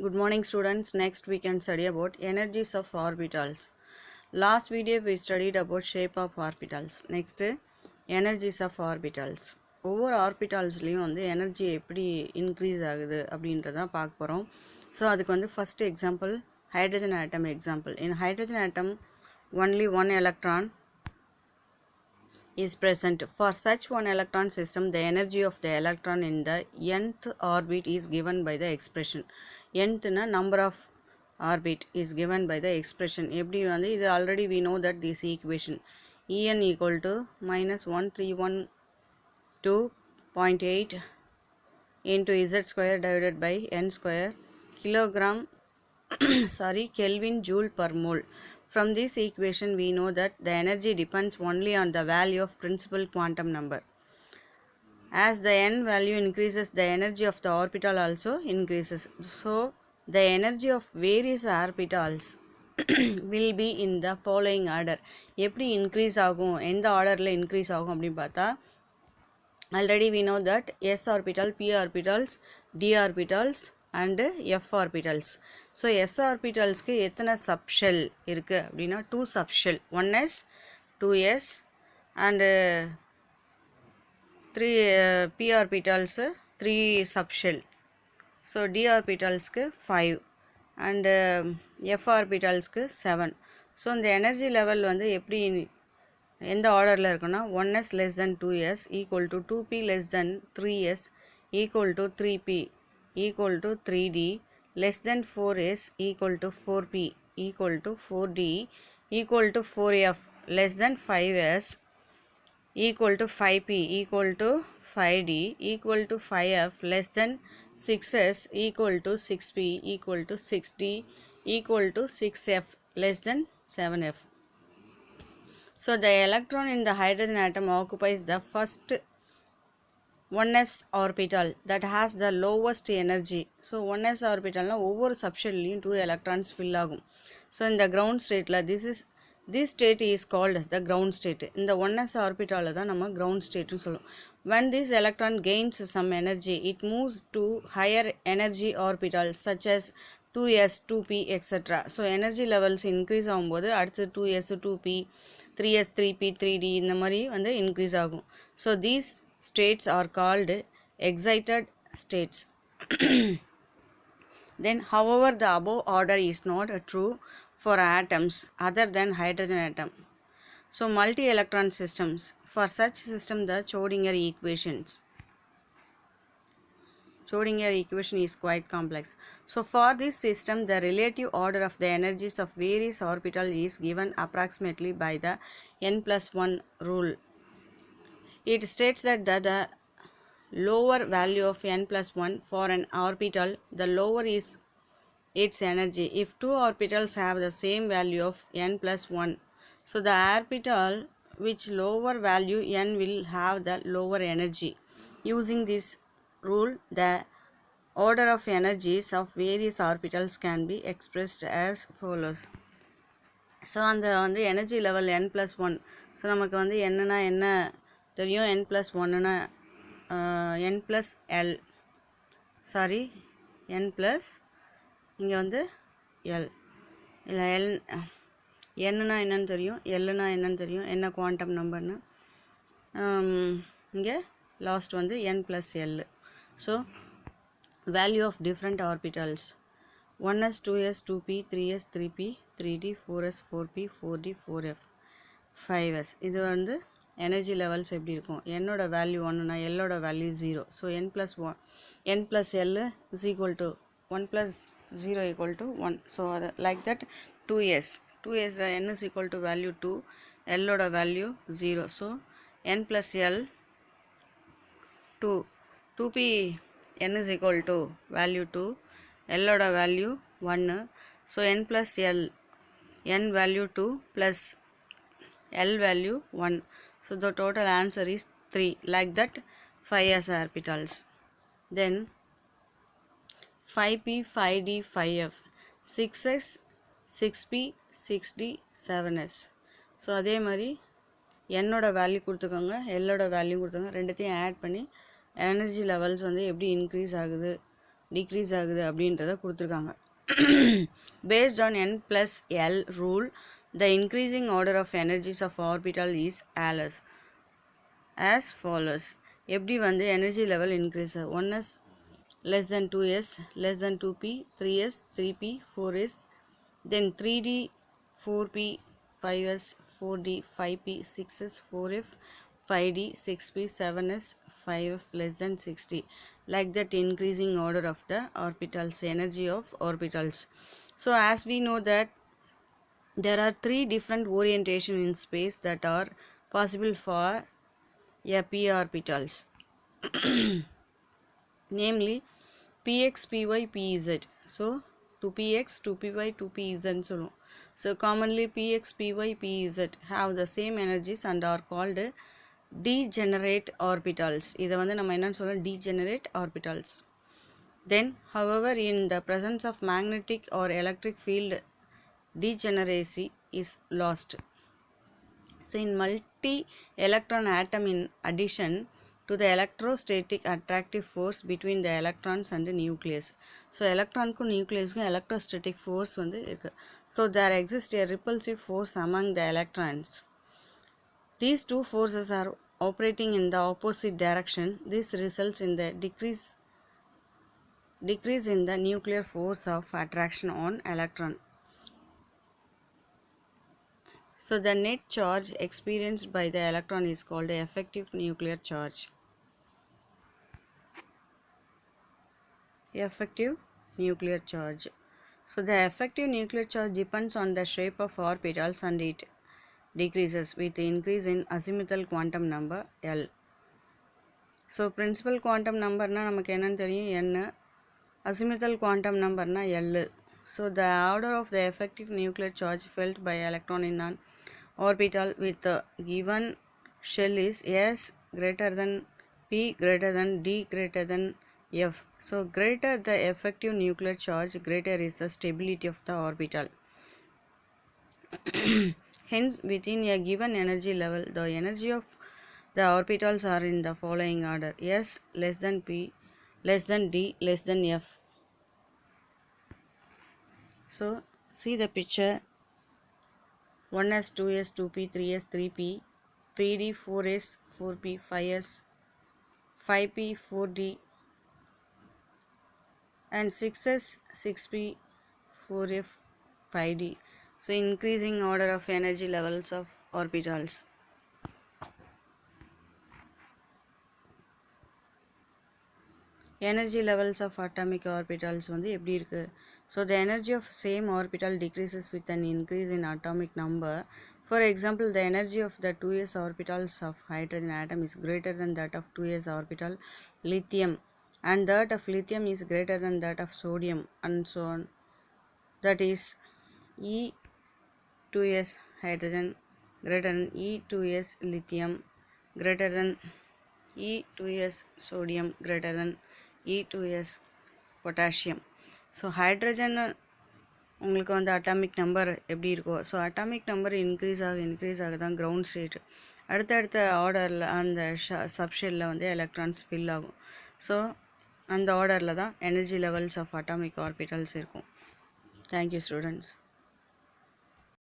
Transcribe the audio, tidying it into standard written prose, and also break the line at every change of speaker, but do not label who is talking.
Good morning students. Next we can study about energies of orbitals. Last video we studied about shape of orbitals. Next energies of orbitals. ஒவ்வொரு ஆர்பிட்டால்ஸ்லேயும் வந்து energy எப்படி increase ஆகுது அப்படின்றதான் பார்க்க போகிறோம். So அதுக்கு வந்து first example hydrogen atom example. In hydrogen atom only one electron is present. For such one electron system, the energy of the electron in the nth orbit is given by the expression. Nth na number of orbit is given by the expression. எப்படி வந்து இது already we know that this equation En equal to minus 1312.8 into z square divided by n square kilogram Kelvin joule per mole. From this equation we know that the energy depends only on the value of principal quantum number. As the n value increases, the energy of the orbital also increases. So the energy of various orbitals will be in the following order. எப்படி increase ஆகும், எந்த ஆர்டரில் increase ஆகும் அப்படின்னு பார்த்தா, already we know that s orbital, p orbitals, d orbitals and f orbitals. So s orbitalsக்கு எத்தனை subshell இருக்கு அப்படின்னா 2 subshell, 1s 2s and 3 p orbitals 3 subshell. So d orbitalsக்கு 5 and f orbitalsக்கு 7. So இந்த energy level வந்து எப்படி எந்த ஆர்டரில் இருக்குன்னா 1s less than 2s equal to 2p less than 3s equal to 3p equal to 3d less than 4s equal to 4p equal to 4d equal to 4f less than 5s equal to 5p equal to 5d equal to 5f less than 6s equal to 6p equal to 6d equal to 6f less than 7f. So the electron in the hydrogen atom occupies the first 1s orbital that has the lowest energy. So 1s orbital na ஒவ்வொரு subshellலையும் 2 electrons fill ஆகும். So in the ground stateல this state is called as the ground state. இந்த 1s orbital தான் நம்ம ground state னு சொல்லுவோம். When this electron gains some energy, it moves to higher energy orbitals such as 2s 2p etc. So energy levels increase ஆகும்போது அடுத்து 2s 2p 3s 3p 3d இந்த மாதிரி வந்து increase ஆகும். So these states are called excited states. Then however the above order is not true for atoms other than hydrogen atom. So multi-electron systems. For such system the Schrödinger equation is quite complex. So for this system the relative order of the energies of various orbitals is given approximately by the n plus 1 rule. It states that the lower value of n plus 1 for an orbital, the lower is its energy. If two orbitals have the same value of n plus 1, so the orbital which lower value n will have the lower energy. Using this rule, the order of energies of various orbitals can be expressed as follows. So அந்த வந்து energy level n + 1. So நமக்கு வந்து என்னன்னா என்ன தெரியும், n + 1னா n + l sorry n + இங்கே வந்து l இல்லை என்னன்னா என்னன்னு தெரியும், எல்லுனா என்னன்னு தெரியும், என்ன குவாண்டம் நம்பர்னு. இங்கே லாஸ்ட் வந்து n + l. So value of different orbitals 1s 2s 2p 3s 3p 3d 4s 4p 4d 4f 5s. இது வந்து எனர்ஜி லெவல்ஸ் எப்படி இருக்கும், என்னோட value 1னா எல்லோட value 0. So n + 1 n + l is equal to 1 + 0 equal to 1. So அது like that 2s n is equal to value 2, எல்லோட value 0. So n + l 2 2p n is equal to value 2, எல்லோட value 1. So n + l n value 2 plus l value 1. So the total answer is 3. Like that 5s orbitals. Then 5p 5d 5f 6s 6p 6d 7s. So அதே மாதிரி என்னோட value கொடுத்துக்கோங்க, எல்லோட value கொடுத்துக்கோங்க, ரெண்டுத்தையும் add பண்ணி energy levels வந்து எப்படி increase ஆகுது டிக்ரீஸ் ஆகுது அப்படின்றத கொடுத்துருக்காங்க. Based on n plus L rule, the increasing order of energies of orbital is as follows. எப்படி வந்து energy level increase 1s less than 2s less than 2p 3s 3p 4s then 3d 4p 5s 4d 5p 6s 4f 5d 6p 7s 5f less than 60, like that increasing order of the orbitals, energy of orbitals. So as we know that there are three different orientation in space that are possible for a p orbitals, namely px, py, pz. So 2px, 2py, 2pz ன்னு சொல்லுவோம். So commonly px, py, pz have the same energies and are called degenerate orbitals. இதை வந்து நம்ம என்னன்னு சொல்லுவோம், degenerate orbitals. Then however in the presence of magnetic or electric field, degeneracy is lost. So in multi-electron atom, in addition to the electrostatic attractive force between the electrons and the nucleus, so electron ku nucleus ku electrostatic force வந்து இருக்கு. So there exists a repulsive force among the electrons. These two forces are operating in the opposite direction. This results in the decrease in the nuclear force of attraction on electron. So the net charge experienced by the electron is called effective nuclear charge. Effective nuclear charge. So the effective nuclear charge depends on the shape of orbitals and it decreases with increase in azimuthal quantum number L. So principal quantum number na நமக்கு என்னன்னு தெரியும் n, azimuthal quantum number na L. So the order of the effective nuclear charge felt by electron in an orbital with the given shell is S greater than P greater than D greater than F. So greater the effective nuclear charge, greater is the stability of the orbital. Hence within a given energy level, the energy of the orbitals are in the following order: S less than P less than D less than F. So see the picture: 1s 2s 2p 3s 3p 3d 4s 4p 5s 5p 4d and 6s 6p 4f 5d. So increasing order of energy levels of orbitals. Energy levels of atomic orbitals வந்து எப்படி இருக்கு? So the energy of same orbital decreases with an increase in atomic number. For example, the energy of the 2s orbitals of hydrogen atom is greater than that of 2s orbital lithium, and that of lithium is greater than that of sodium, and so on. That is E2s hydrogen greater than E2s lithium greater than E2s sodium greater than E2s potassium. So hydrogen உங்களுக்கு வந்து atomic number எப்படி இருக்கோ, so atomic number increase ஆக தான் ground state, அடுத்தடுத்த ஆர்டரில் அந்த சப்ஷெல்லில் வந்து எலக்ட்ரான்ஸ் ஃபில் ஆகும். ஸோ அந்த ஆர்டரில் தான் energy levels of atomic orbitals இருக்கும். Thank you students.